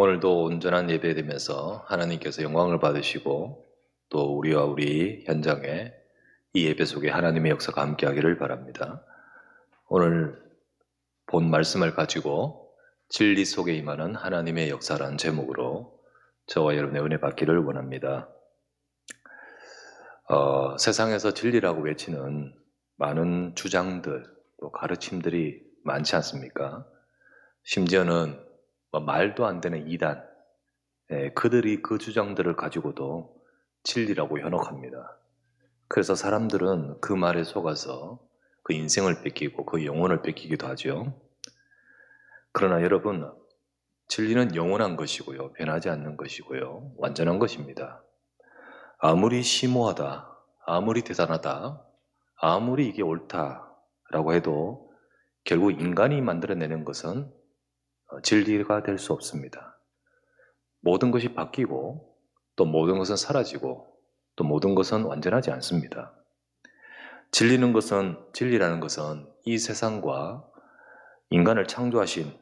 오늘도 온전한 예배 드리면서 하나님께서 영광을 받으시고 또 우리와 우리 현장에 이 예배 속에 하나님의 역사가 함께하기를 바랍니다. 오늘 본 말씀을 가지고 진리 속에 임하는 하나님의 역사라는 제목으로 저와 여러분의 은혜 받기를 원합니다. 세상에서 진리라고 외치는 많은 주장들 또 가르침들이 많지 않습니까? 심지어는 말도 안 되는 이단, 그들이 그 주장들을 가지고도 진리라고 현혹합니다. 그래서 사람들은 그 말에 속아서 그 인생을 뺏기고 그 영혼을 뺏기기도 하죠. 그러나 여러분, 진리는 영원한 것이고요. 변하지 않는 것이고요. 완전한 것입니다. 아무리 심오하다, 아무리 대단하다, 아무리 이게 옳다라고 해도 결국 인간이 만들어내는 것은 진리가 될 수 없습니다. 모든 것이 바뀌고 또 모든 것은 사라지고 또 모든 것은 완전하지 않습니다. 진리라는 것은 이 세상과 인간을 창조하신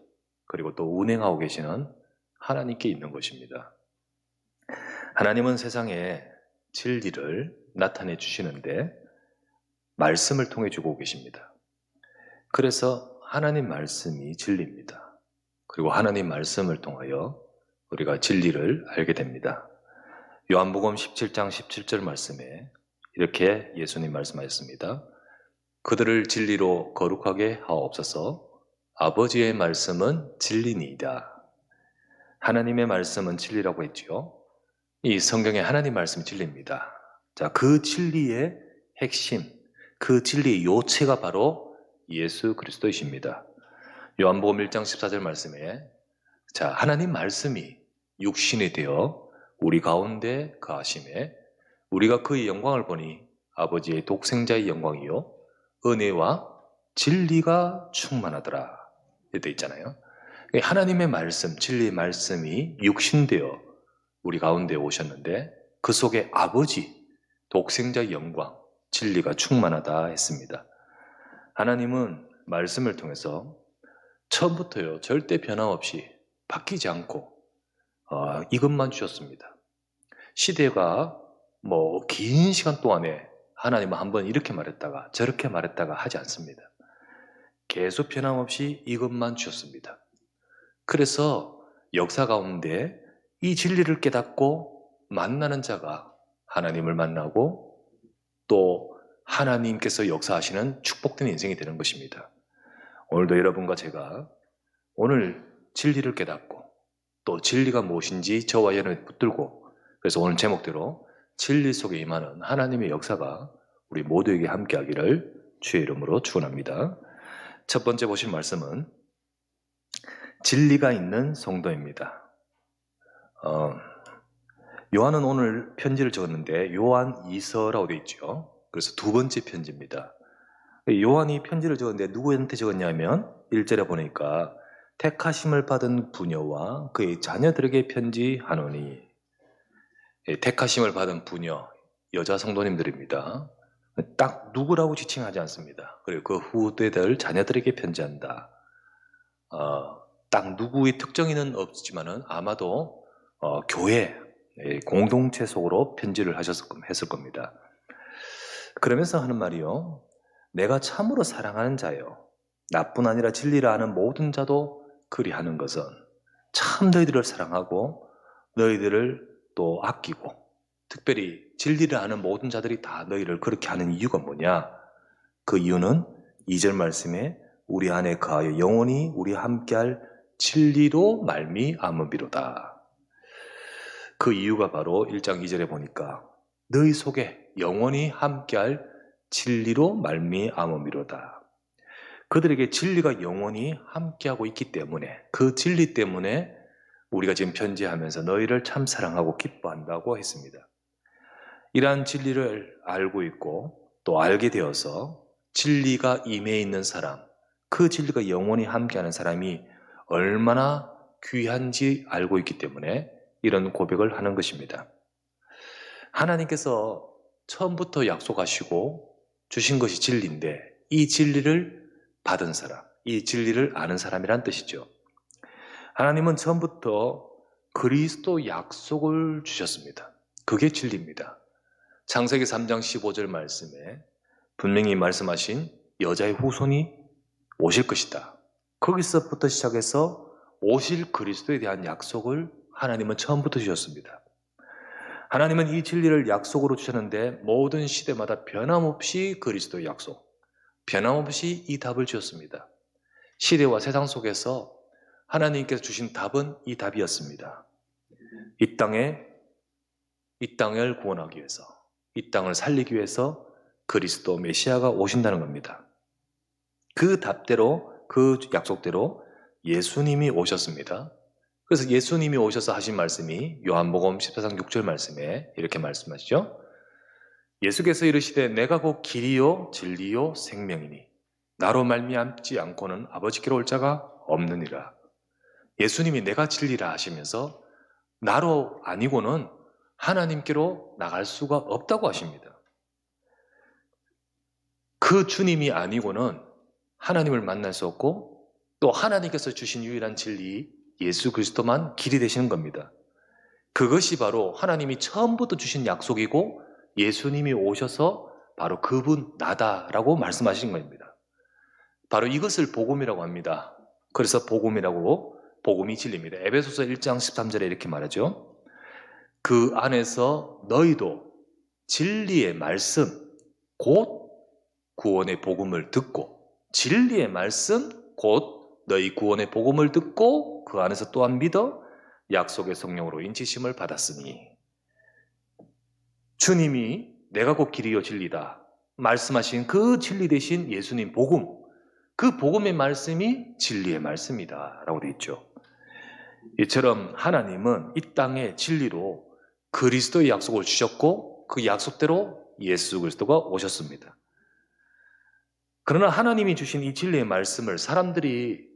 그리고 또 운행하고 계시는 하나님께 있는 것입니다. 하나님은 세상에 진리를 나타내 주시는데 말씀을 통해 주고 계십니다. 그래서 하나님 말씀이 진리입니다. 그리고 하나님 말씀을 통하여 우리가 진리를 알게 됩니다. 요한복음 17장 17절 말씀에 이렇게 예수님 말씀하셨습니다. 그들을 진리로 거룩하게 하옵소서. 아버지의 말씀은 진리니이다. 하나님의 말씀은 진리라고 했지요. 이 성경에 하나님 말씀이 진리입니다. 자, 그 진리의 핵심, 그 진리의 요체가 바로 예수 그리스도이십니다. 요한복음 1장 14절 말씀에 자, 하나님 말씀이 육신이 되어 우리 가운데 거하심에 우리가 그의 영광을 보니 아버지의 독생자의 영광이요 은혜와 진리가 충만하더라. 이렇게 있잖아요. 하나님의 말씀, 진리의 말씀이 육신되어 우리 가운데 오셨는데 그 속에 아버지, 독생자의 영광, 진리가 충만하다 했습니다. 하나님은 말씀을 통해서 처음부터요 절대 변함없이 바뀌지 않고 이것만 주셨습니다. 시대가 긴 시간 동안에 하나님은 한번 이렇게 말했다가 저렇게 말했다가 하지 않습니다. 계속 변함없이 이것만 주셨습니다. 그래서 역사 가운데 이 진리를 깨닫고 만나는 자가 하나님을 만나고 또 하나님께서 역사하시는 축복된 인생이 되는 것입니다. 오늘도 여러분과 제가 오늘 진리를 깨닫고 또 진리가 무엇인지 저와 여러분이 붙들고 그래서 오늘 제목대로 진리 속에 임하는 하나님의 역사가 우리 모두에게 함께하기를 주의 이름으로 축원합니다. 첫 번째 보실 말씀은 진리가 있는 성도입니다. 요한은 오늘 편지를 적었는데 요한 2서라고 되어 있죠. 그래서 두 번째 편지입니다. 요한이 편지를 적었는데 누구한테 적었냐면 1절에 보니까 택하심을 받은 부녀와 그의 자녀들에게 편지하노니 택하심을 받은 부녀, 여자 성도님들입니다. 딱 누구라고 지칭하지 않습니다. 그리고 그 후대들 자녀들에게 편지한다. 딱 누구의 특정인은 없지만은 아마도 교회 공동체 속으로 편지를 했을 겁니다. 그러면서 하는 말이요. 내가 참으로 사랑하는 자요. 나뿐 아니라 진리라 하는 모든 자도 그리하는 것은 참 너희들을 사랑하고 너희들을 또 아끼고 특별히 진리를 아는 모든 자들이 다 너희를 그렇게 하는 이유가 뭐냐? 그 이유는 2절 말씀에 우리 안에 거하여 영원히 우리와 함께할 진리로 말미암음이로다. 그 이유가 바로 1장 2절에 보니까 너희 속에 영원히 함께할 진리로 말미암음이로다. 그들에게 진리가 영원히 함께하고 있기 때문에 그 진리 때문에 우리가 지금 편지하면서 너희를 참 사랑하고 기뻐한다고 했습니다. 이러한 진리를 알고 있고 또 알게 되어서 진리가 임해 있는 사람, 그 진리가 영원히 함께하는 사람이 얼마나 귀한지 알고 있기 때문에 이런 고백을 하는 것입니다. 하나님께서 처음부터 약속하시고 주신 것이 진리인데 이 진리를 받은 사람, 이 진리를 아는 사람이란 뜻이죠. 하나님은 처음부터 그리스도 약속을 주셨습니다. 그게 진리입니다. 창세기 3장 15절 말씀에 분명히 말씀하신 여자의 후손이 오실 것이다. 거기서부터 시작해서 오실 그리스도에 대한 약속을 하나님은 처음부터 주셨습니다. 하나님은 이 진리를 약속으로 주셨는데 모든 시대마다 변함없이 그리스도의 약속, 변함없이 이 답을 주셨습니다. 시대와 세상 속에서 하나님께서 주신 답은 이 답이었습니다. 이 땅을 구원하기 위해서, 이 땅을 살리기 위해서 그리스도 메시아가 오신다는 겁니다. 그 답대로, 그 약속대로 예수님이 오셨습니다. 그래서 예수님이 오셔서 하신 말씀이 요한복음 14장 6절 말씀에 이렇게 말씀하시죠. 예수께서 이르시되 내가 곧 길이요 진리요 생명이니 나로 말미암지 않고는 아버지께로 올 자가 없느니라. 예수님이 내가 진리라 하시면서 나로 아니고는 하나님께로 나갈 수가 없다고 하십니다. 그 주님이 아니고는 하나님을 만날 수 없고 또 하나님께서 주신 유일한 진리 예수 그리스도만 길이 되시는 겁니다. 그것이 바로 하나님이 처음부터 주신 약속이고 예수님이 오셔서 바로 그분 나다라고 말씀하신 겁니다. 바로 이것을 복음이라고 합니다. 그래서 복음이 진리입니다. 에베소서 1장 13절에 이렇게 말하죠. 그 안에서 너희도 진리의 말씀 곧 구원의 복음을 듣고 진리의 말씀 곧 너희 구원의 복음을 듣고 그 안에서 또한 믿어 약속의 성령으로 인치심을 받았으니 주님이 내가 곧 길이요 진리다 말씀하신 그 진리 대신 예수님 복음, 그 복음의 말씀이 진리의 말씀이다 라고 되어 있죠. 이처럼 하나님은 이 땅에 진리로 그리스도의 약속을 주셨고 그 약속대로 예수 그리스도가 오셨습니다. 그러나 하나님이 주신 이 진리의 말씀을 사람들이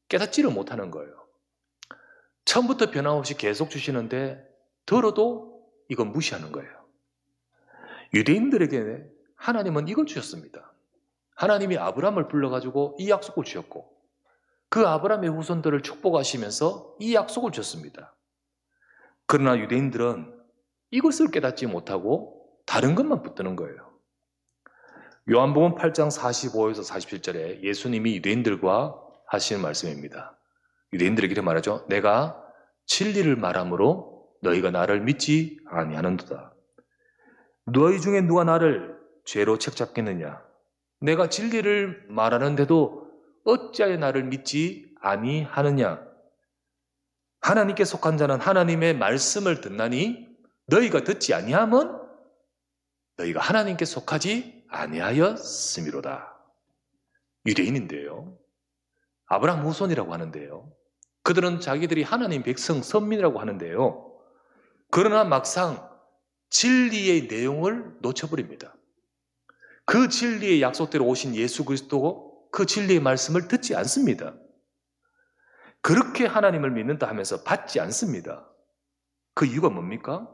깨닫지를 못하는 거예요. 처음부터 변함없이 계속 주시는데 들어도 이건 무시하는 거예요. 유대인들에게 하나님은 이걸 주셨습니다. 하나님이 아브라함을 불러가지고 이 약속을 주셨고 그 아브라함의 후손들을 축복하시면서 이 약속을 주셨습니다. 그러나 유대인들은 이것을 깨닫지 못하고 다른 것만 붙드는 거예요. 요한복음 8장 45에서 47절에 예수님이 유대인들과 하시는 말씀입니다. 유대인들에게 이렇게 말하죠. 내가 진리를 말함으로 너희가 나를 믿지 아니하는도다. 너희 중에 누가 나를 죄로 책잡겠느냐? 내가 진리를 말하는데도 어찌하여 나를 믿지 아니하느냐? 하나님께 속한 자는 하나님의 말씀을 듣나니 너희가 듣지 아니함은 너희가 하나님께 속하지 아니하였음이로다. 유대인인데요. 아브라함 후손이라고 하는데요. 그들은 자기들이 하나님 백성 선민이라고 하는데요. 그러나 막상 진리의 내용을 놓쳐버립니다. 그 진리의 약속대로 오신 예수 그리스도 그 진리의 말씀을 듣지 않습니다. 그렇게 하나님을 믿는다 하면서 받지 않습니다. 그 이유가 뭡니까?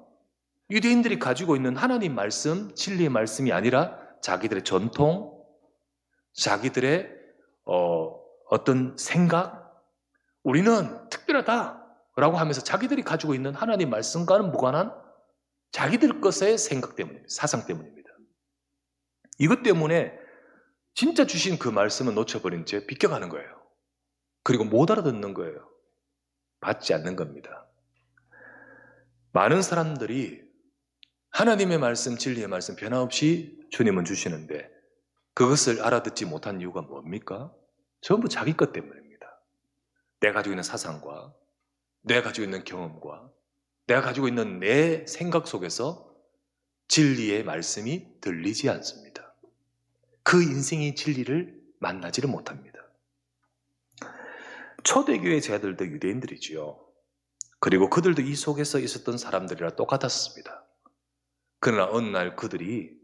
유대인들이 가지고 있는 하나님 말씀, 진리의 말씀이 아니라 자기들의 전통, 자기들의 어떤 생각, 우리는 특별하다라고 하면서 자기들이 가지고 있는 하나님 말씀과는 무관한 자기들 것의 생각 때문입니다. 사상 때문입니다. 이것 때문에 진짜 주신 그 말씀은 놓쳐버린 채 비껴가는 거예요. 그리고 못 알아듣는 거예요. 받지 않는 겁니다. 많은 사람들이 하나님의 말씀, 진리의 말씀 변함없이 주님은 주시는데 그것을 알아듣지 못한 이유가 뭡니까? 전부 자기 것 때문입니다. 내가 가지고 있는 사상과 내가 가지고 있는 경험과 내가 가지고 있는 내 생각 속에서 진리의 말씀이 들리지 않습니다. 그 인생의 진리를 만나지를 못합니다. 초대교회 제자들도 유대인들이지요. 그리고 그들도 이 속에서 있었던 사람들이라 똑같았습니다. 그러나 어느 날 그들이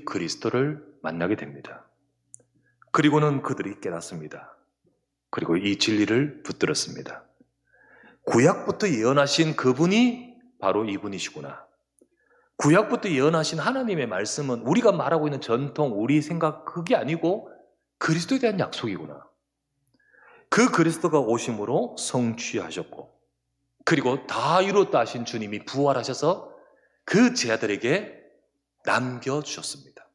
그리스도를 만나게 됩니다. 그리고는 그들이 깨닫습니다. 그리고 이 진리를 붙들었습니다. 구약부터 예언하신 그분이 바로 이분이시구나. 구약부터 예언하신 하나님의 말씀은 우리가 말하고 있는 전통, 우리 생각 그게 아니고 그리스도에 대한 약속이구나. 그 그리스도가 오심으로 성취하셨고 그리고 다 이뤘다 하신 주님이 부활하셔서 그 제자들에게 남겨주셨습니다.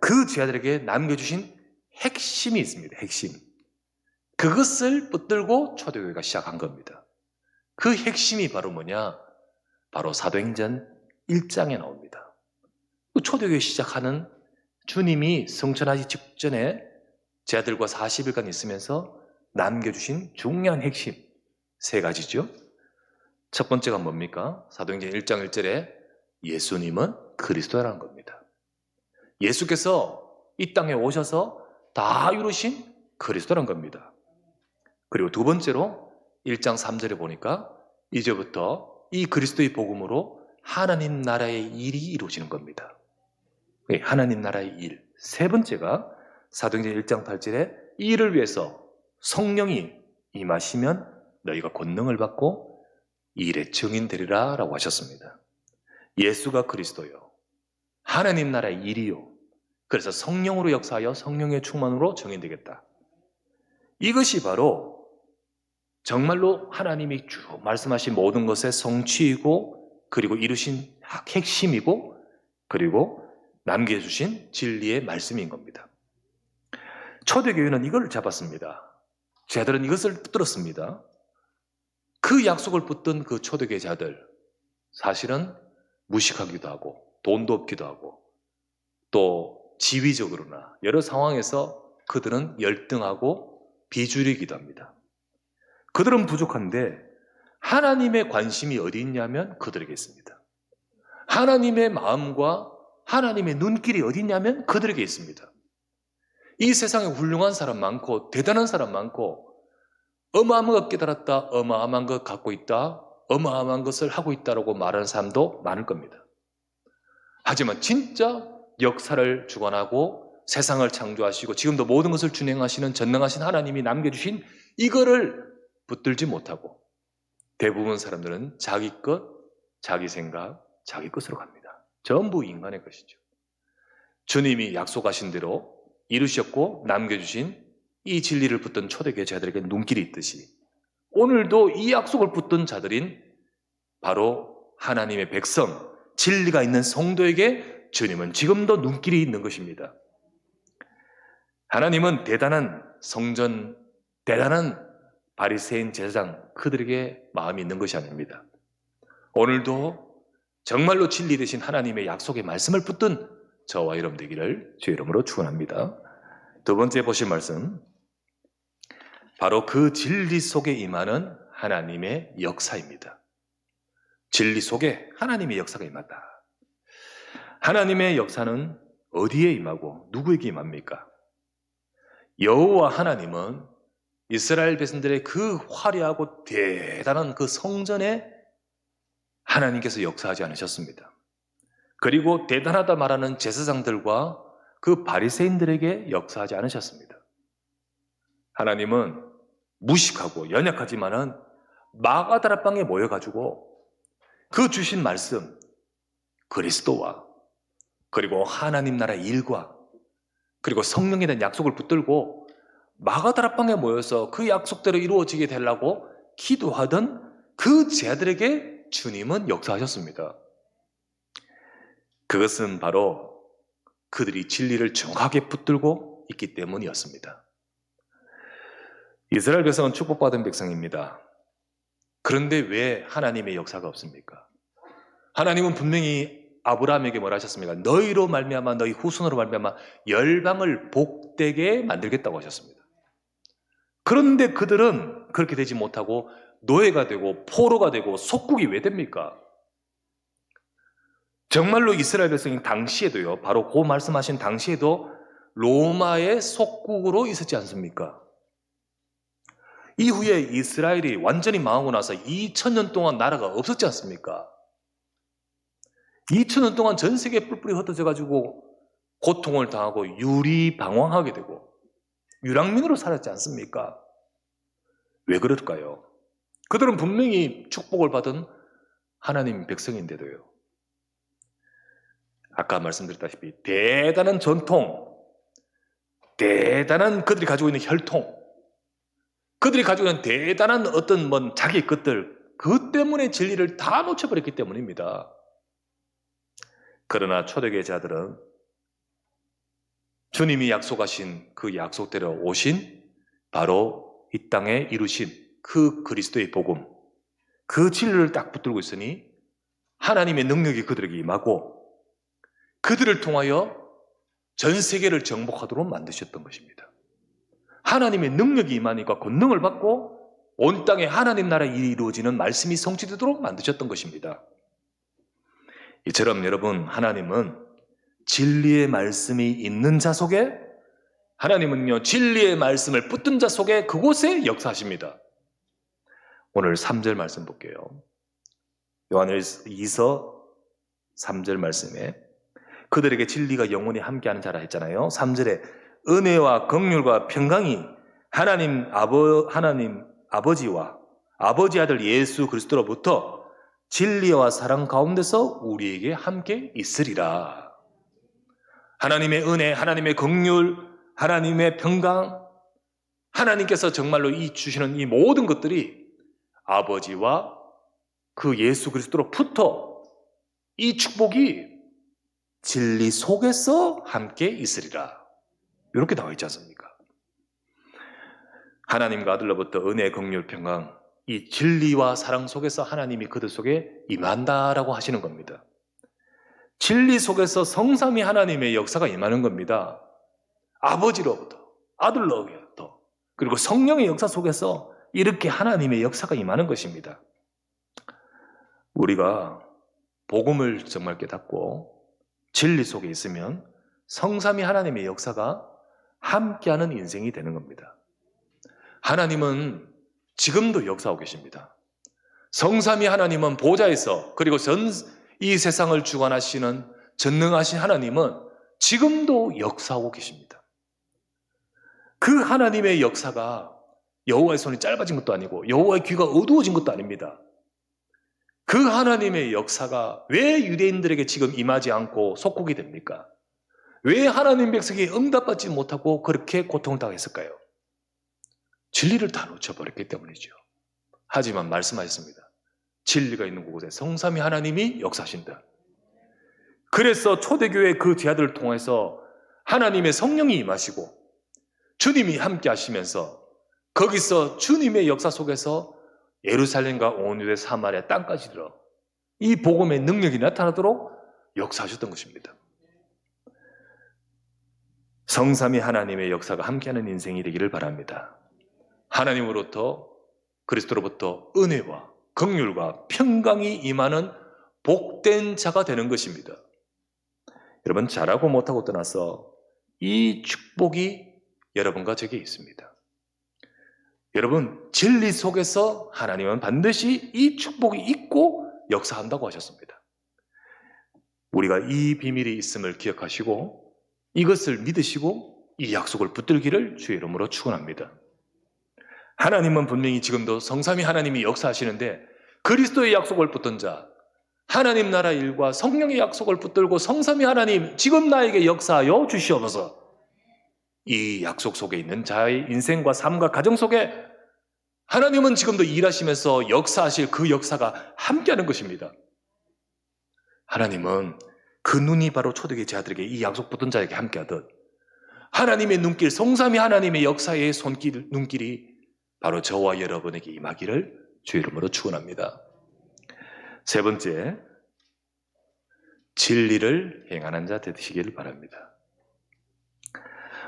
그 제자들에게 남겨주신 핵심이 있습니다. 핵심. 그것을 붙들고 초대교회가 시작한 겁니다. 그 핵심이 바로 뭐냐? 바로 사도행전 1장에 나옵니다. 초대교회 시작하는 주님이 성천하기 직전에 제자들과 40일간 있으면서 남겨주신 중요한 핵심 3가지죠. 첫 번째가 뭡니까? 사도행전 1장 1절에 예수님은 그리스도라는 겁니다. 예수께서 이 땅에 오셔서 다 이루신 그리스도라는 겁니다. 그리고 두 번째로 1장 3절에 보니까 이제부터 이 그리스도의 복음으로 하나님 나라의 일이 이루어지는 겁니다. 하나님 나라의 일. 세 번째가 사도행전 1장 8절에 이 일을 위해서 성령이 임하시면 너희가 권능을 받고 이 일의 증인 되리라 라고 하셨습니다. 예수가 그리스도요. 하나님 나라의 일이요. 그래서 성령으로 역사하여 성령의 충만으로 증인되겠다. 이것이 바로 정말로 하나님이 쭉 말씀하신 모든 것의 성취이고 그리고 이루신 핵심이고 그리고 남겨주신 진리의 말씀인 겁니다. 초대교회는 이걸 잡았습니다. 제자들은 이것을 붙들었습니다. 그 약속을 붙든 그 초대교회 자들 사실은 무식하기도 하고 돈도 없기도 하고 또 지위적으로나 여러 상황에서 그들은 열등하고 비주류이기도 합니다. 그들은 부족한데 하나님의 관심이 어디 있냐면 그들에게 있습니다. 하나님의 마음과 하나님의 눈길이 어디 있냐면 그들에게 있습니다. 이 세상에 훌륭한 사람 많고 대단한 사람 많고 어마어마한 것 깨달았다, 어마어마한 것 갖고 있다, 어마어마한 것을 하고 있다라고 말하는 사람도 많을 겁니다. 하지만 진짜 역사를 주관하고 세상을 창조하시고 지금도 모든 것을 준행하시는 전능하신 하나님이 남겨주신 이거를 붙들지 못하고 대부분 사람들은 자기 것, 자기 생각, 자기 것으로 갑니다. 전부 인간의 것이죠. 주님이 약속하신 대로 이루셨고 남겨주신 이 진리를 붙든 초대교회 자들에게 눈길이 있듯이 오늘도 이 약속을 붙든 자들인 바로 하나님의 백성, 진리가 있는 성도에게 주님은 지금도 눈길이 있는 것입니다. 하나님은 대단한 성전, 대단한 바리새인 제사장 그들에게 마음이 있는 것이 아닙니다. 오늘도 정말로 진리 되신 하나님의 약속의 말씀을 붙든 저와 여러분 되기를 주의 이름으로 축원합니다. 두 번째 보실 말씀, 바로 그 진리 속에 임하는 하나님의 역사입니다. 진리 속에 하나님의 역사가 임한다. 하나님의 역사는 어디에 임하고 누구에게 임합니까? 여호와 하나님은 이스라엘 백성들의 그 화려하고 대단한 그 성전에 하나님께서 역사하지 않으셨습니다. 그리고 대단하다 말하는 제사장들과 그 바리새인들에게 역사하지 않으셨습니다. 하나님은 무식하고 연약하지만은 마가다락방에 모여가지고 그 주신 말씀, 그리스도와 그리고 하나님 나라의 일과 그리고 성령에 대한 약속을 붙들고 마가다락방에 모여서 그 약속대로 이루어지게 되려고 기도하던 그 제자들에게 주님은 역사하셨습니다. 그것은 바로 그들이 진리를 정확하게 붙들고 있기 때문이었습니다. 이스라엘 백성은 축복받은 백성입니다. 그런데 왜 하나님의 역사가 없습니까? 하나님은 분명히 아브라함에게 뭐라 하셨습니까? 너희로 말미암아 너희 후손으로 말미암아 열방을 복되게 만들겠다고 하셨습니다. 그런데 그들은 그렇게 되지 못하고 노예가 되고 포로가 되고 속국이 왜 됩니까? 정말로 이스라엘 백성이 당시에도요, 바로 그 말씀하신 당시에도 로마의 속국으로 있었지 않습니까? 이후에 이스라엘이 완전히 망하고 나서 2000년 동안 나라가 없었지 않습니까? 2000년 동안 전 세계에 뿔뿔이 흩어져가지고 고통을 당하고 유리방황하게 되고 유랑민으로 살았지 않습니까? 왜 그럴까요? 그들은 분명히 축복을 받은 하나님 백성인데도요. 아까 말씀드렸다시피 대단한 전통, 대단한 그들이 가지고 있는 혈통, 그들이 가지고 있는 대단한 어떤 자기 것들, 그 때문에 진리를 다 놓쳐버렸기 때문입니다. 그러나 초대교회 자들은 주님이 약속하신 그 약속대로 오신 바로 이 땅에 이루신 그 그리스도의 복음, 그 진리를 딱 붙들고 있으니 하나님의 능력이 그들에게 임하고 그들을 통하여 전 세계를 정복하도록 만드셨던 것입니다. 하나님의 능력이 임하니까 권능을 받고 온 땅에 하나님 나라 일이 이루어지는 말씀이 성취되도록 만드셨던 것입니다. 이처럼 여러분, 하나님은 진리의 말씀이 있는 자 속에, 하나님은요 진리의 말씀을 붙든 자 속에 그곳에 역사하십니다. 오늘 3절 말씀 볼게요. 요한일서 2서 3절 말씀에 그들에게 진리가 영원히 함께하는 자라 했잖아요. 3절에 은혜와 긍휼과 평강이 하나님 아버지와 아버지 아들 예수 그리스도로부터 진리와 사랑 가운데서 우리에게 함께 있으리라. 하나님의 은혜, 하나님의 긍휼, 하나님의 평강, 하나님께서 정말로 이 주시는 이 모든 것들이 아버지와 그 예수 그리스도로부터 이 축복이 진리 속에서 함께 있으리라. 이렇게 나와 있지 않습니까? 하나님과 아들로부터 은혜, 긍휼, 평강, 이 진리와 사랑 속에서 하나님이 그들 속에 임한다라고 하시는 겁니다. 진리 속에서 성삼위 하나님의 역사가 임하는 겁니다. 아버지로부터, 아들로부터, 그리고 성령의 역사 속에서 이렇게 하나님의 역사가 임하는 것입니다. 우리가 복음을 정말 깨닫고 진리 속에 있으면 성삼위 하나님의 역사가 함께하는 인생이 되는 겁니다. 하나님은 지금도 역사하고 계십니다. 성삼위 하나님은 보좌에서, 그리고 이 세상을 주관하시는 전능하신 하나님은 지금도 역사하고 계십니다. 그 하나님의 역사가 여호와의 손이 짧아진 것도 아니고 여호와의 귀가 어두워진 것도 아닙니다. 그 하나님의 역사가 왜 유대인들에게 지금 임하지 않고 속국이 됩니까? 왜 하나님 백성이 응답받지 못하고 그렇게 고통을 당했을까요? 진리를 다 놓쳐버렸기 때문이죠. 하지만 말씀하셨습니다. 진리가 있는 곳에 성삼위 하나님이 역사하신다. 그래서 초대교회 그 제자들을 통해서 하나님의 성령이 임하시고 주님이 함께 하시면서 거기서 주님의 역사 속에서 예루살렘과 온 유대 사마리아 땅까지 들어 이 복음의 능력이 나타나도록 역사하셨던 것입니다. 성삼위 하나님의 역사가 함께하는 인생이 되기를 바랍니다. 하나님으로부터 그리스도로부터 은혜와 긍휼과 평강이 임하는 복된 자가 되는 것입니다. 여러분, 잘하고 못하고 떠나서 이 축복이 여러분과 제게 있습니다. 여러분, 진리 속에서 하나님은 반드시 이 축복이 있고 역사한다고 하셨습니다. 우리가 이 비밀이 있음을 기억하시고 이것을 믿으시고 이 약속을 붙들기를 주의 이름으로 축원합니다. 하나님은 분명히 지금도 성삼위 하나님이 역사하시는데 그리스도의 약속을 붙든 자, 하나님 나라 일과 성령의 약속을 붙들고 성삼위 하나님 지금 나에게 역사하여 주시옵소서. 이 약속 속에 있는 자의 인생과 삶과 가정 속에 하나님은 지금도 일하시면서 역사하실 그 역사가 함께하는 것입니다. 하나님은 그 눈이 바로 초대교회 제자들에게 이 약속 붙든 자에게 함께하듯 하나님의 눈길, 성삼위 하나님의 역사의 눈길이 바로 저와 여러분에게 임하기를 주의 이름으로 축원합니다. 세 번째, 진리를 행하는 자 되시기를 바랍니다.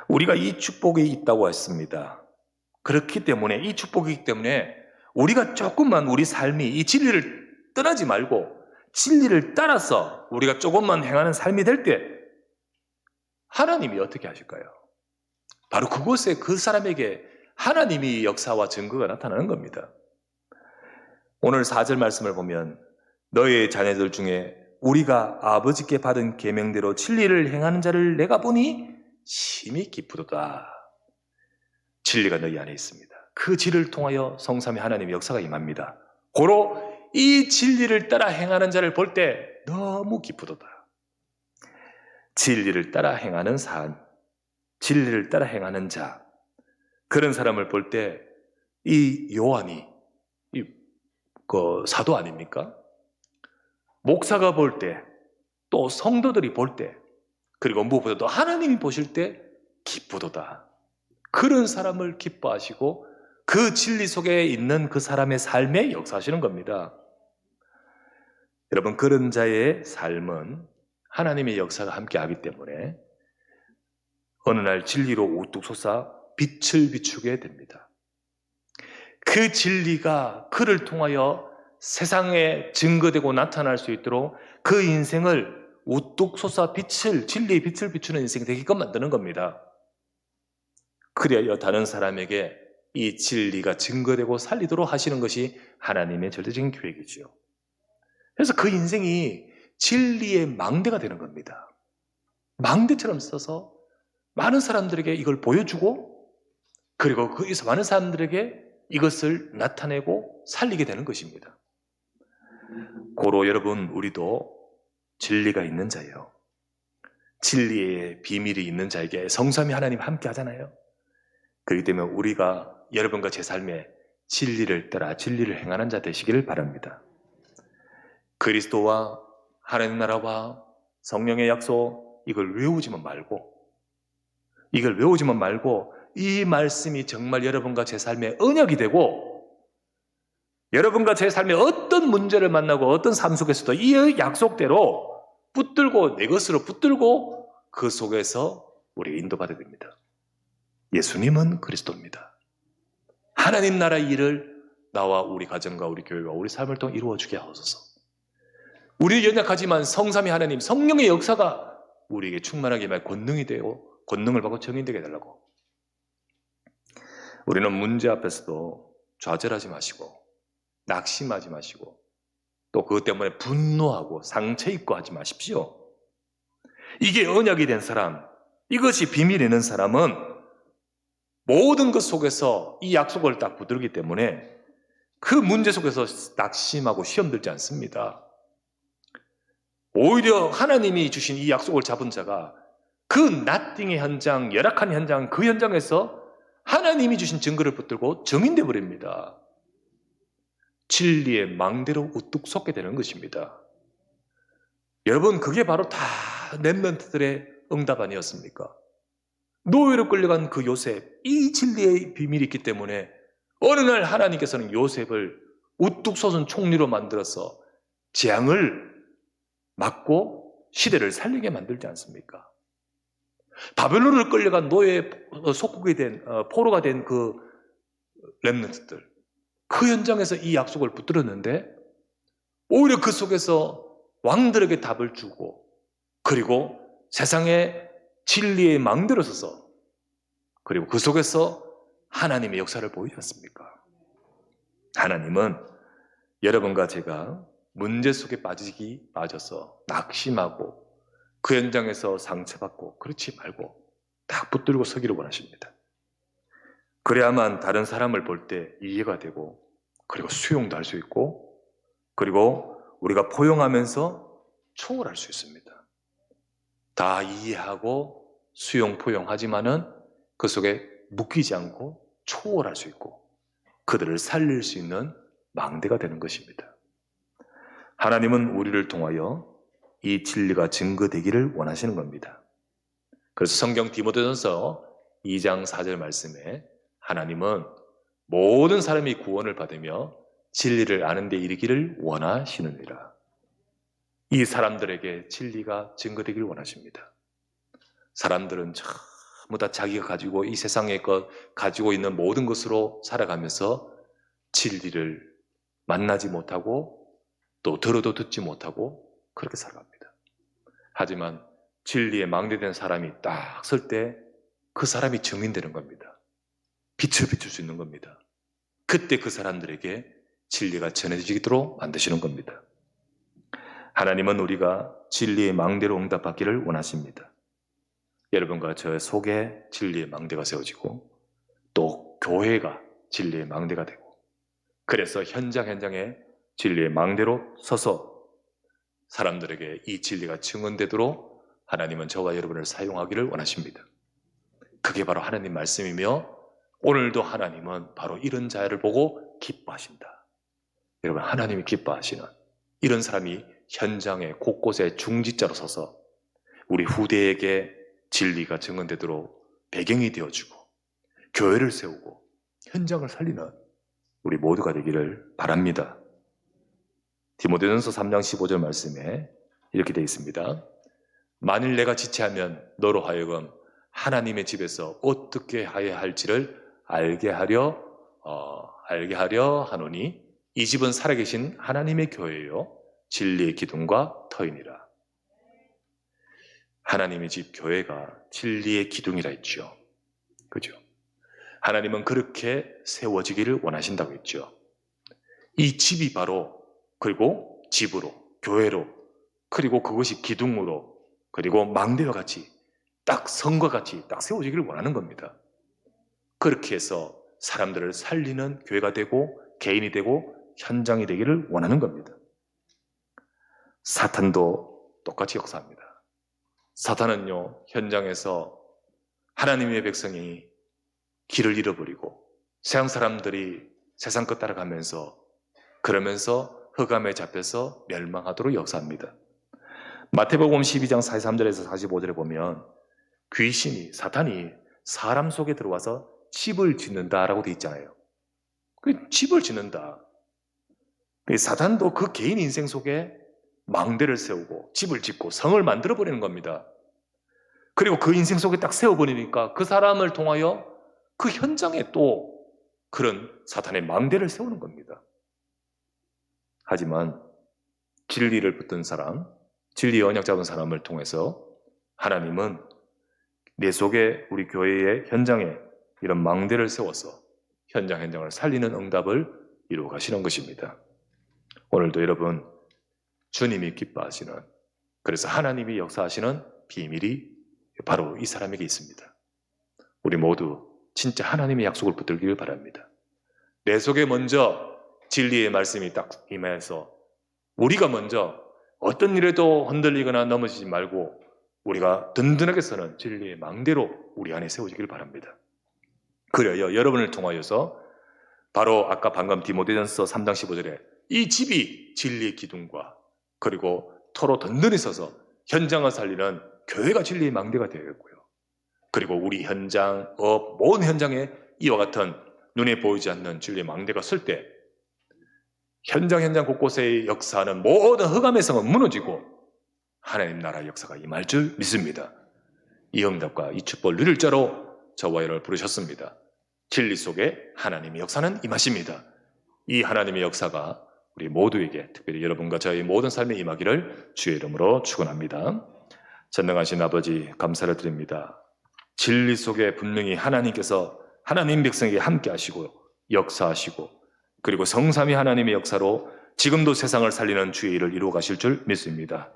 우리가 이 축복이 있다고 했습니다. 그렇기 때문에 이 축복이기 때문에 우리가 조금만 우리 삶이 이 진리를 떠나지 말고 진리를 따라서 우리가 조금만 행하는 삶이 될 때 하나님이 어떻게 하실까요? 바로 그곳에 그 사람에게 하나님이 역사와 증거가 나타나는 겁니다. 오늘 4절 말씀을 보면 너의 자녀들 중에 우리가 아버지께 받은 계명대로 진리를 행하는 자를 내가 보니 심히 기쁘도다. 진리가 너희 안에 있습니다. 그 진리를 통하여 성삼위 하나님의 역사가 임합니다. 고로 이 진리를 따라 행하는 자를 볼 때 너무 기쁘도다. 진리를 따라 행하는 삶, 진리를 따라 행하는 자, 그런 사람을 볼 때 이 요한이 그 사도 아닙니까? 목사가 볼 때, 또 성도들이 볼 때, 그리고 무엇보다도 하나님이 보실 때 기쁘도다. 그런 사람을 기뻐하시고 그 진리 속에 있는 그 사람의 삶에 역사하시는 겁니다. 여러분, 그런 자의 삶은 하나님의 역사가 함께하기 때문에 어느 날 진리로 우뚝 솟아 빛을 비추게 됩니다. 그 진리가 그를 통하여 세상에 증거되고 나타날 수 있도록 그 인생을 우뚝 솟아 진리의 빛을 비추는 인생이 되게끔 만드는 겁니다. 그래야 다른 사람에게 이 진리가 증거되고 살리도록 하시는 것이 하나님의 절대적인 계획이죠. 그래서 그 인생이 진리의 망대가 되는 겁니다. 망대처럼 써서 많은 사람들에게 이걸 보여주고, 그리고 거기서 많은 사람들에게 이것을 나타내고 살리게 되는 것입니다. 고로 여러분, 우리도 진리가 있는 자예요. 진리의 비밀이 있는 자에게 성삼위 하나님 함께 하잖아요. 그렇기 때문에 우리가 여러분과 제 삶에 진리를 따라 진리를 행하는 자 되시기를 바랍니다. 그리스도와 하나님 나라와 성령의 약속, 이걸 외우지만 말고 이 말씀이 정말 여러분과 제 삶에 언약이 되고, 여러분과 제 삶에 어떤 문제를 만나고 어떤 삶 속에서도 이 약속대로 붙들고, 내 것으로 붙들고 그 속에서 우리 인도받아야 됩니다. 예수님은 그리스도입니다. 하나님 나라 일을 나와 우리 가정과 우리 교회와 우리 삶을 통해 이루어주게 하옵소서. 우리 연약하지만 성삼위 하나님, 성령의 역사가 우리에게 충만하게 말 권능이 되고 권능을 받고 정인되게 해달라고. 우리는 문제 앞에서도 좌절하지 마시고 낙심하지 마시고 또 그것 때문에 분노하고 상처 입고 하지 마십시오. 이게 언약이 된 사람, 이것이 비밀이 있는 사람은 모든 것 속에서 이 약속을 딱 붙들기 때문에 그 문제 속에서 낙심하고 시험 들지 않습니다. 오히려 하나님이 주신 이 약속을 잡은 자가 그 나띵의 현장, 열악한 현장, 그 현장에서 하나님이 주신 증거를 붙들고 정인돼 버립니다. 진리의 망대로 우뚝 솟게 되는 것입니다. 여러분, 그게 바로 다 렘넌트들의 응답 아니었습니까? 노예로 끌려간 그 요셉, 이 진리의 비밀이 있기 때문에 어느 날 하나님께서는 요셉을 우뚝 솟은 총리로 만들어서 재앙을 막고 시대를 살리게 만들지 않습니까? 바벨론으로 끌려간 노예 속국이 된 포로가 된 그 렘넌트들, 그 현장에서 이 약속을 붙들었는데 오히려 그 속에서 왕들에게 답을 주고, 그리고 세상의 진리의 망대로 서서, 그리고 그 속에서 하나님의 역사를 보이지 않습니까? 하나님은 여러분과 제가 문제 속에 빠져서 낙심하고 그 현장에서 상처받고 그렇지 말고 딱 붙들고 서기를 원하십니다. 그래야만 다른 사람을 볼 때 이해가 되고, 그리고 수용도 할 수 있고, 그리고 우리가 포용하면서 초월할 수 있습니다. 다 이해하고 수용, 포용하지만은 그 속에 묶이지 않고 초월할 수 있고 그들을 살릴 수 있는 망대가 되는 것입니다. 하나님은 우리를 통하여 이 진리가 증거되기를 원하시는 겁니다. 그래서 성경 디모데전서 2장 4절 말씀에 하나님은 모든 사람이 구원을 받으며 진리를 아는 데 이르기를 원하시느니라. 이 사람들에게 진리가 증거되기를 원하십니다. 사람들은 전부 다 자기가 가지고 이 세상에 가지고 있는 모든 것으로 살아가면서 진리를 만나지 못하고 또 들어도 듣지 못하고 그렇게 살아갑니다. 하지만 진리에 망대된 사람이 딱 설 때 그 사람이 증인되는 겁니다. 빛을 비출 수 있는 겁니다. 그때 그 사람들에게 진리가 전해지도록 만드시는 겁니다. 하나님은 우리가 진리의 망대로 응답받기를 원하십니다. 여러분과 저의 속에 진리의 망대가 세워지고 또 교회가 진리의 망대가 되고, 그래서 현장에 진리의 망대로 서서 사람들에게 이 진리가 증언되도록 하나님은 저와 여러분을 사용하기를 원하십니다. 그게 바로 하나님 말씀이며 오늘도 하나님은 바로 이런 자를 보고 기뻐하신다. 여러분, 하나님이 기뻐하시는 이런 사람이 현장에 곳곳에 중직자로 서서 우리 후대에게 진리가 증언되도록 배경이 되어주고 교회를 세우고 현장을 살리는 우리 모두가 되기를 바랍니다. 디모데전서 3장 15절 말씀에 이렇게 되어 있습니다. 만일 내가 지체하면 너로 하여금 하나님의 집에서 어떻게 해야 할지를 알게 하려 하노니 이 집은 살아계신 하나님의 교회요 진리의 기둥과 터이니라. 하나님의 집 교회가 진리의 기둥이라 했죠. 그죠? 하나님은 그렇게 세워지기를 원하신다고 했죠. 이 집이 바로 그리고 집으로, 교회로, 그리고 그것이 기둥으로, 그리고 망대와 같이 딱 성과 같이 딱 세워지기를 원하는 겁니다. 그렇게 해서 사람들을 살리는 교회가 되고 개인이 되고 현장이 되기를 원하는 겁니다. 사탄도 똑같이 역사합니다. 사탄은요, 현장에서 하나님의 백성이 길을 잃어버리고 세상 사람들이 세상 것 따라가면서 그러면서 흑암에 잡혀서 멸망하도록 역사합니다. 마태복음 12장 43절에서 45절에 보면 귀신이, 사탄이 사람 속에 들어와서 집을 짓는다라고 되어 있잖아요. 그 집을 짓는다. 사탄도 그 개인 인생 속에 망대를 세우고 집을 짓고 성을 만들어버리는 겁니다. 그리고 그 인생 속에 딱 세워버리니까 그 사람을 통하여 그 현장에 또 그런 사탄의 망대를 세우는 겁니다. 하지만 진리를 붙든 사람, 진리의 언약 잡은 사람을 통해서 하나님은 내 속에 우리 교회의 현장에 이런 망대를 세워서 현장을 살리는 응답을 이루어 가시는 것입니다. 오늘도 여러분 주님이 기뻐하시는, 그래서 하나님이 역사하시는 비밀이 바로 이 사람에게 있습니다. 우리 모두 진짜 하나님의 약속을 붙들기를 바랍니다. 내 속에 먼저 진리의 말씀이 딱 임해서 우리가 먼저 어떤 일에도 흔들리거나 넘어지지 말고 우리가 든든하게 서는 진리의 망대로 우리 안에 세워지길 바랍니다. 그래요, 여러분을 통하여서 바로 아까 방금 디모데전서 3장 15절에 이 집이 진리의 기둥과 그리고 토로 든든히 서서 현장을 살리는 교회가 진리의 망대가 되었고요. 그리고 우리 현장, 모든 현장에 이와 같은 눈에 보이지 않는 진리의 망대가 설 때 현장 곳곳에 역사하는 모든 흑암의 성은 무너지고 하나님 나라의 역사가 임할 줄 믿습니다. 이 응답과 이 축복을 누릴 자로 저와 여러분을 부르셨습니다. 진리 속에 하나님의 역사는 임하십니다. 이 하나님의 역사가 우리 모두에게, 특별히 여러분과 저의 모든 삶에 임하기를 주의 이름으로 축원합니다. 전능하신 아버지 감사를 드립니다. 진리 속에 분명히 하나님께서 하나님 백성에게 함께 하시고 역사하시고 그리고 성삼위 하나님의 역사로 지금도 세상을 살리는 주의 일을 이루어 가실 줄 믿습니다.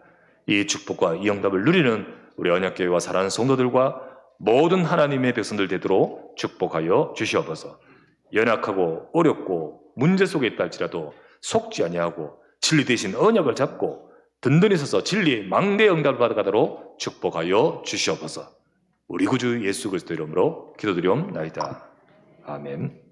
이 축복과 이 응답을 누리는 우리 언약교회와 사랑하는 성도들과 모든 하나님의 백성들 되도록 축복하여 주시옵소서. 연약하고 어렵고 문제 속에 있다 할지라도 속지 아니하고 진리 대신 언약을 잡고 든든히 서서 진리의 망대 응답을 받아가도록 축복하여 주시옵소서. 우리 구주 예수 그리스도 이름으로 기도드리옵나이다. 아멘.